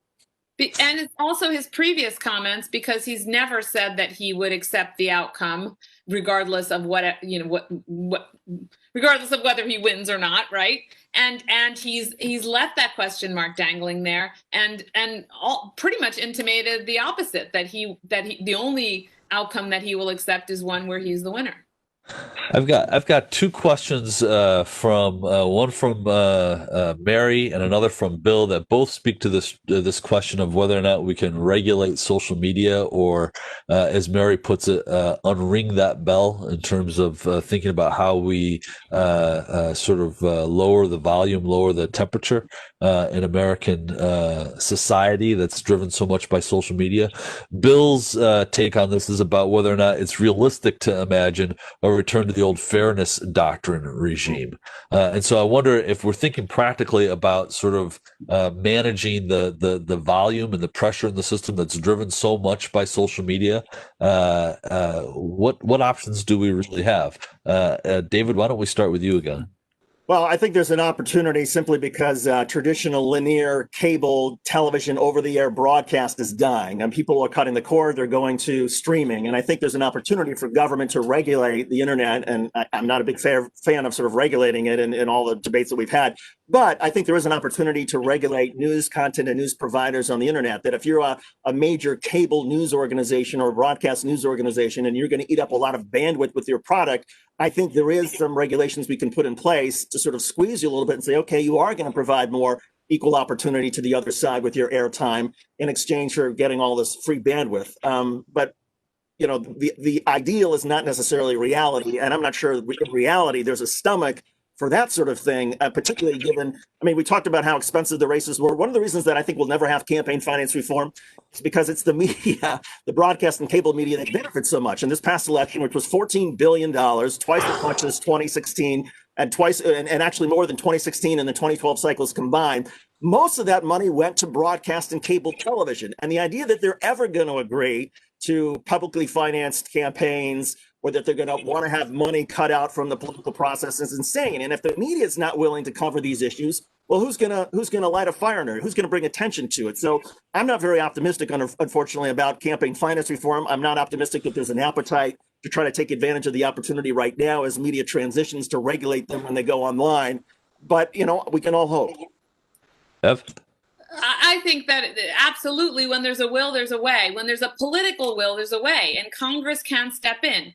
And it's also his previous comments, because he's never said that he would accept the outcome, regardless of regardless of whether he wins or not, right? And he's left that question mark dangling there, and pretty much intimated the opposite, that the only outcome that he will accept is one where he's the winner. I've got two questions from one from Mary and another from Bill that both speak to this question of whether or not we can regulate social media, or as Mary puts it, unring that bell, in terms of thinking about how we lower the volume, lower the temperature in American society that's driven so much by social media. Bill's take on this is about whether or not it's realistic to imagine a return to the old fairness doctrine regime. And so I wonder if we're thinking practically about sort of managing the volume and the pressure in the system that's driven so much by social media. What options do we really have? David, why don't we start with you again? Well, I think there's an opportunity simply because traditional linear cable television over-the-air broadcast is dying, and people are cutting the cord. They're going to streaming, and I think there's an opportunity for government to regulate the internet. And I'm not a big fan of sort of regulating it in all the debates that we've had, but I think there is an opportunity to regulate news content and news providers on the internet. That if you're a major cable news organization or broadcast news organization, and you're going to eat up a lot of bandwidth with your product, I think there is some regulations we can put in place to sort of squeeze you a little bit and say, okay, you are going to provide more equal opportunity to the other side with your airtime in exchange for getting all this free bandwidth. But you know, the ideal is not necessarily reality, and I'm not sure in reality there's a stomach for that sort of thing, particularly given, I mean, we talked about how expensive the races were. One of the reasons that I think we'll never have campaign finance reform is because it's the media, the broadcast and cable media that benefits so much. In this past election, which was $14 billion, twice as much as 2016, and twice, and actually more than 2016 and the 2012 cycles combined, most of that money went to broadcast and cable television. And the idea that they're ever going to agree to publicly financed campaigns, or that they're going to want to have money cut out from the political process is insane. And if the media is not willing to cover these issues, well, who's going to light a fire under it? Who's going to bring attention to it? So I'm not very optimistic, unfortunately, about campaign finance reform. I'm not optimistic that there's an appetite to try to take advantage of the opportunity right now as media transitions to regulate them when they go online. But, you know, we can all hope. Ev? I think that absolutely, when there's a will, there's a way. When there's a political will, there's a way, and Congress can step in.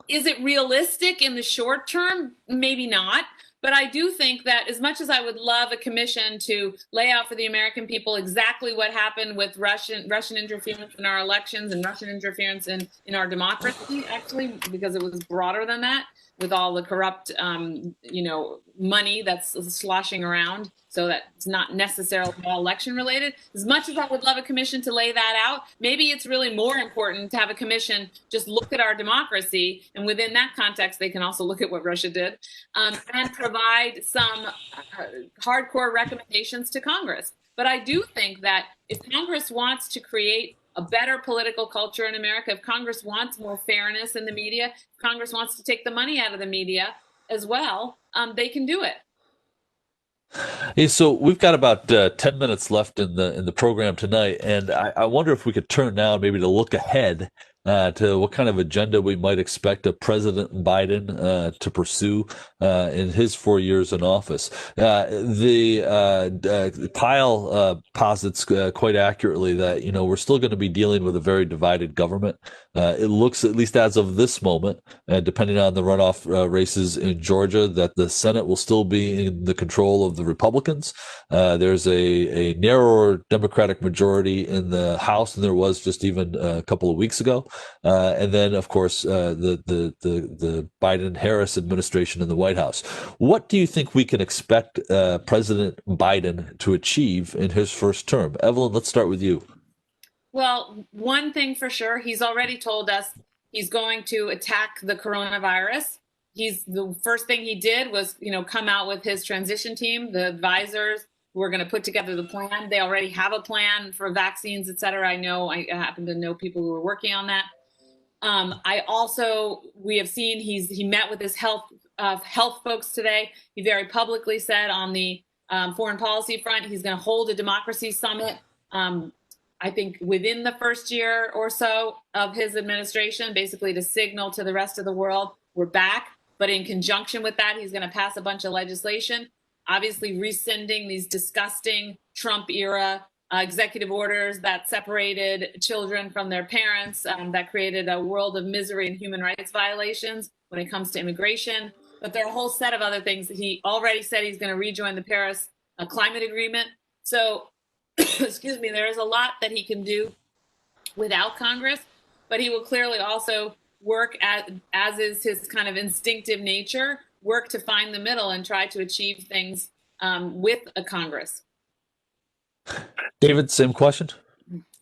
Is it realistic in the short term? Maybe not. But I do think that as much as I would love a commission to lay out for the American people exactly what happened with Russian interference in our elections and Russian interference in our democracy, actually, because it was broader than that, with all the corrupt, money that's sloshing around, so that it's not necessarily all election related. As much as I would love a commission to lay that out, maybe it's really more important to have a commission just look at our democracy, and within that context, they can also look at what Russia did, and provide some hardcore recommendations to Congress. But I do think that if Congress wants to create a better political culture in America, if Congress wants more fairness in the media, if Congress wants to take the money out of the media as well, they can do it. Hey, so we've got about 10 minutes left in the program tonight, and I wonder if we could turn now maybe to look ahead to what kind of agenda we might expect a President Biden to pursue in his 4 years in office. Pyle posits quite accurately that, you know, we're still going to be dealing with a very divided government. It looks, at least as of this moment, depending on the runoff races in Georgia, that the Senate will still be in the control of the Republicans. There's a narrower Democratic majority in the House than there was just even a couple of weeks ago. And then, of course, the Biden-Harris administration in the White House. What do you think we can expect President Biden to achieve in his first term? Evelyn, let's start with you. Well, one thing for sure, he's already told us he's going to attack the coronavirus. The first thing he did was, come out with his transition team, the advisors who are going to put together the plan. They already have a plan for vaccines, et cetera. I happen to know people who are working on that. We have seen he met with his health folks today. He very publicly said on the foreign policy front, he's going to hold a democracy summit. I think within the first year or so of his administration, basically to signal to the rest of the world, we're back. But in conjunction with that, he's going to pass a bunch of legislation, obviously rescinding these disgusting Trump era executive orders that separated children from their parents, that created a world of misery and human rights violations when it comes to immigration. But there are a whole set of other things. He already said he's going to rejoin the Paris climate agreement. So, excuse me, there is a lot that he can do without Congress, but he will clearly also work as is his kind of instinctive nature, work to find the middle and try to achieve things with a Congress. David, same question.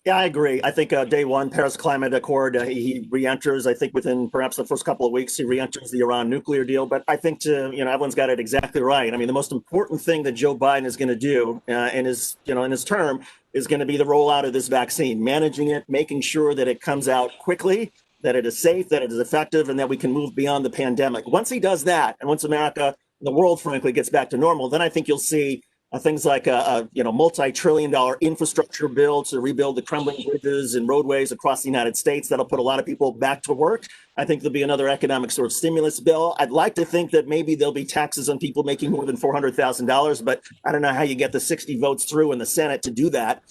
Yeah, I agree. I think day one, Paris Climate Accord, he re-enters. I think within perhaps the first couple of weeks, he re-enters the Iran nuclear deal. But I think Evelyn's got it exactly right. I mean, the most important thing that Joe Biden is going to do in his term is going to be the rollout of this vaccine, managing it, making sure that it comes out quickly, that it is safe, that it is effective, and that we can move beyond the pandemic. Once he does that, and once America the world, frankly, gets back to normal, then I think you'll see things like a multi-trillion-dollar infrastructure bill to rebuild the crumbling bridges and roadways across the United States. That'll put a lot of people back to work. I think there'll be another economic sort of stimulus bill. I'd like to think that maybe there'll be taxes on people making more than $400,000, but I don't know how you get the 60 votes through in the Senate to do that.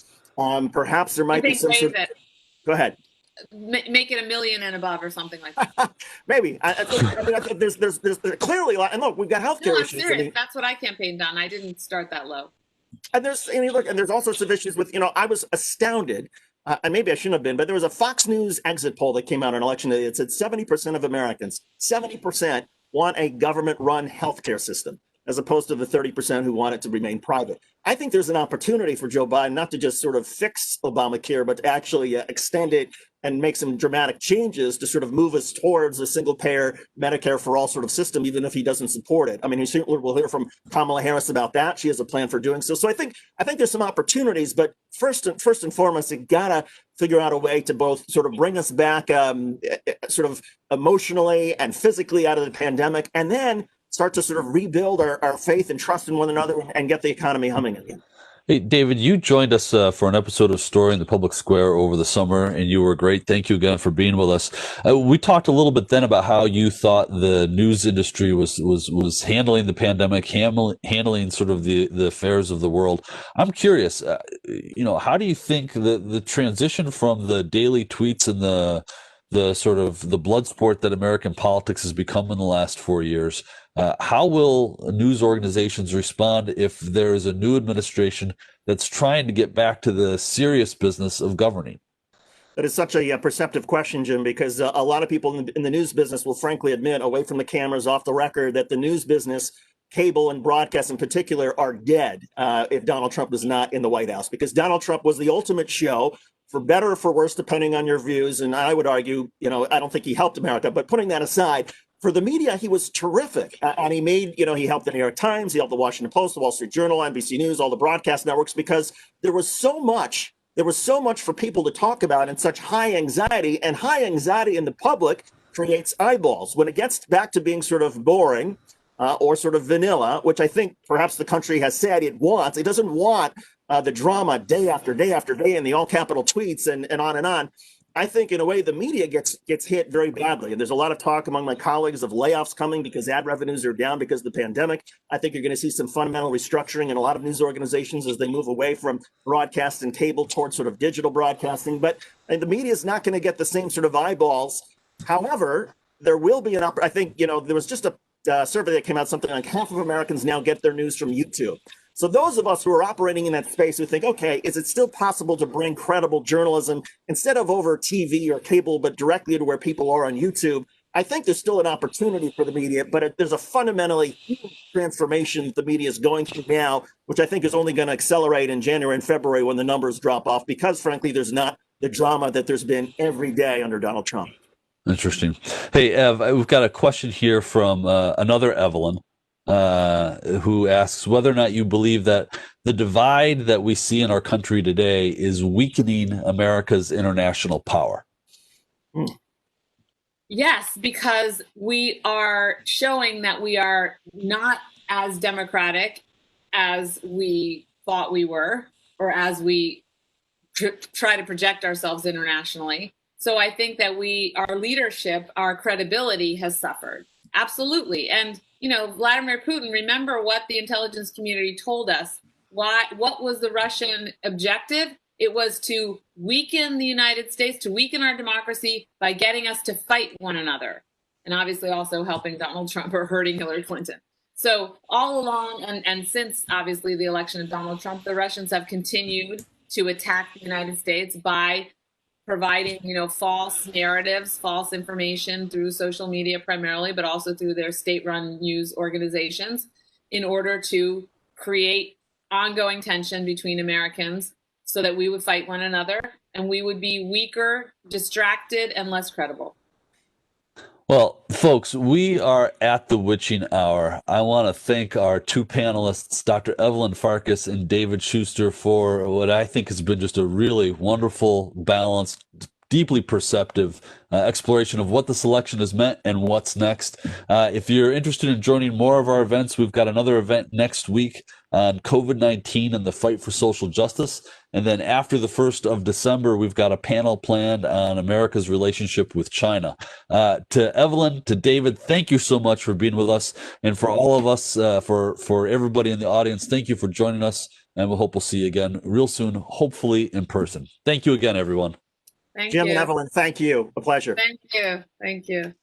Perhaps there might be some sort of... Go ahead. Make it $1 million and above or something like that. Maybe. I think there's clearly a lot. And look, we've got healthcare issues. Serious. I mean, that's what I campaigned on. I didn't start that low. And there's all sorts of issues with, I was astounded, and maybe I shouldn't have been, but there was a Fox News exit poll that came out on election day that said 70% of Americans, 70% want a government-run healthcare system, as opposed to the 30% who want it to remain private. I think there's an opportunity for Joe Biden not to just sort of fix Obamacare, but to actually extend it and make some dramatic changes to sort of move us towards a single-payer Medicare for all sort of system, even if he doesn't support it. I mean, we'll hear from Kamala Harris about that. She has a plan for doing so. So I think there's some opportunities, but first and foremost, you gotta figure out a way to both sort of bring us back sort of emotionally and physically out of the pandemic, and then start to sort of rebuild our faith and trust in one another and get the economy humming again. Hey, David, you joined us for an episode of Story in the Public Square over the summer, and you were great. Thank you again for being with us. We talked a little bit then about how you thought the news industry was handling the pandemic, handling sort of the affairs of the world. I'm curious, how do you think the transition from the daily tweets and the sort of the blood sport that American politics has become in the last 4 years, how will news organizations respond if there is a new administration that's trying to get back to the serious business of governing? That is such a perceptive question, Jim, because a lot of people in the news business will frankly admit, away from the cameras, off the record, that the news business, cable and broadcast in particular, are dead if Donald Trump is not in the White House, because Donald Trump was the ultimate show, for better or for worse, depending on your views. And I would argue, I don't think he helped America, but putting that aside, for the media, he was terrific. And he made, he helped the New York Times, he helped the Washington Post, the Wall Street Journal, NBC News, all the broadcast networks, because there was so much for people to talk about and such high anxiety, and high anxiety in the public creates eyeballs. When it gets back to being sort of boring or sort of vanilla, which I think perhaps the country has said it wants, it doesn't want the drama day after day after day and the all capital tweets and on and on. I think in a way the media gets hit very badly. And there's a lot of talk among my colleagues of layoffs coming because ad revenues are down because of the pandemic. I think you're going to see some fundamental restructuring in a lot of news organizations as they move away from broadcast and cable towards sort of digital broadcasting. But the media is not going to get the same sort of eyeballs. However, there will be I think, there was just a survey that came out, something like half of Americans now get their news from YouTube. So those of us who are operating in that space who think, okay, is it still possible to bring credible journalism instead of over TV or cable, but directly to where people are on YouTube? I think there's still an opportunity for the media, but there's a fundamentally huge transformation that the media is going through now, which I think is only going to accelerate in January and February when the numbers drop off, because frankly, there's not the drama that there's been every day under Donald Trump. Interesting. Hey, Ev, we've got a question here from another Evelyn, who asks whether or not you believe that the divide that we see in our country today is weakening America's international power. Yes, because we are showing that we are not as democratic as we thought we were, or as we try to project ourselves internationally. So I think that our leadership, our credibility has suffered. Absolutely. And, Vladimir Putin, remember what the intelligence community told us. What was the Russian objective? It was to weaken the United States, to weaken our democracy by getting us to fight one another. And obviously also helping Donald Trump or hurting Hillary Clinton. So all along, and since obviously the election of Donald Trump, the Russians have continued to attack the United States by providing, false narratives, false information through social media primarily, but also through their state-run news organizations in order to create ongoing tension between Americans so that we would fight one another and we would be weaker, distracted, and less credible. Well, folks, we are at the witching hour. I want to thank our two panelists, Dr. Evelyn Farkas and David Shuster, for what I think has been just a really wonderful, balanced deeply perceptive exploration of what this election has meant and what's next. If you're interested in joining more of our events, we've got another event next week on COVID-19 and the fight for social justice. And then after the 1st of December, we've got a panel planned on America's relationship with China. To Evelyn, to David, thank you so much for being with us. And for all of us, for everybody in the audience, thank you for joining us. And we hope we'll see you again real soon, hopefully in person. Thank you again, everyone. Thank Jim you. and Evelyn, thank you. A pleasure. Thank you. Thank you.